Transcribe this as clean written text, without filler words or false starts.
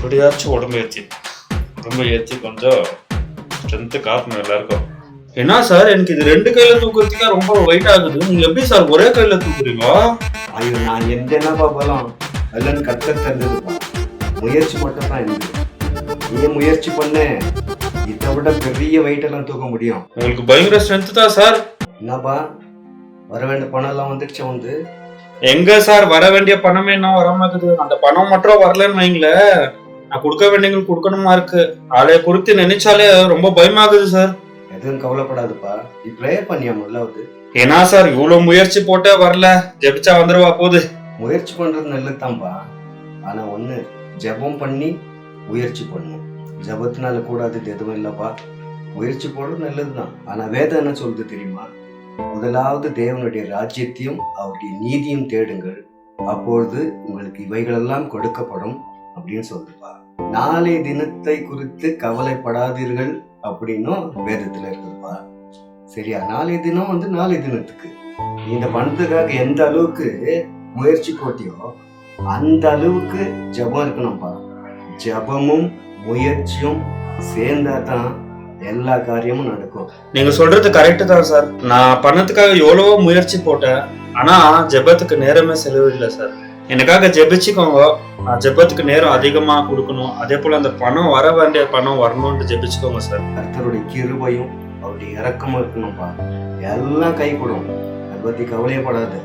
எப்படியாச்சும் உடம்பு ஏற்றி கொஞ்சம் ஸ்ட்ரென்த்து காட்டணும் எல்லாருக்கும். என்ன சார், எனக்கு இது 2 கையில தூக்குறதுக்கே ரொம்ப வெயிட் ஆகுது. நீங்க எப்படி சார் ஒரே கையில தூக்குறீங்க? ஐயோ, நான் எந்த என்னப்பா பலம் இல்லைன்னு கத்த தந்ததுப்பா. முயற்சி மட்டும் தான் இருந்தது. நீ முயற்சி பண்ண, இதை விட பெரிய வெயிட் எல்லாம் தூக்க முடியும். உங்களுக்கு பயங்கர ஸ்ட்ரென்த் தான் சார். என்னப்பா, வர வேண்டிய பணம் எல்லாம் வந்துடுச்சு வந்து? எங்க சார் வர வேண்டிய பணமே என்ன வராம இருக்குது. அந்த பணம் மட்டும் வரலன்னு வைங்களேன், நான் கொடுக்க வேண்டியவங்களுக்கு கொடுக்கணுமா இருக்கு. ஆளைய குறித்து நினைச்சாலே ரொம்ப பயமாகுது சார். எதுவும் கவலைப்படாதுப்பா, நீ ப்ரேயர் பண்ணியா முதலாவது? ஏன்னா சார் இவ்வளவு முயற்சி போட்டே வரல, ஜெபிச்சா வந்துருவா போகுது. முயற்சி பண்றது நல்லதுதான்ப்பா. ஆனா ஒண்ணு, ஜெபம் பண்ணி முயற்சி பண்ணும். ஜெபத்தினால கூடாதது எதுவும் இல்லப்பா. முயற்சி போடுறது நல்லதுதான். ஆனா வேதம் என்ன சொல்றது தெரியுமா? முதலாவது தேவனுடைய ராஜ்யத்தையும் அவருடைய நீதியும் தேடுங்கள், அப்பொழுது உங்களுக்கு இவைகளெல்லாம் கொடுக்கப்படும் அப்படின்னு சொல்லுப்பா. நாளை தினத்தை குறித்து கவலைப்படாதீர்கள் அப்படின்னும் வேதத்துல இருக்குதுப்பா. சரியா? நாளை தினம் வந்து நாளை தினத்துக்கு இந்த பணத்துக்காக எந்த அளவுக்கு முயற்சி போட்டியோ அந்த அளவுக்கு ஜபம் இருக்கணும்ப்பா. ஜபமும் முயற்சியும் சேர்ந்தா தான் எல்லா காரியமும் நடக்கும். நீங்க சொல்றது கரெக்ட் தான் சார். நான் பணத்துக்காக எவ்வளவோ முயற்சி போட்டேன், ஆனா ஜெபத்துக்கு நேரமே செலவிடல சார். எனக்காக ஜெபிச்சுக்கோங்க. நான் ஜெபத்துக்கு நேரம் அதிகமா கொடுக்கணும். அதே போல அந்த பணம் வர வேண்டிய பணம் வரணும்னு ஜெபிச்சுக்கோங்க சார். கர்த்தருடைய கிருபையும் அவருடைய இரக்கமும் இருக்கணும்ப்பா. எல்லாம் கை கொடுக்கும். அதை பத்தி கவலையப்படாது.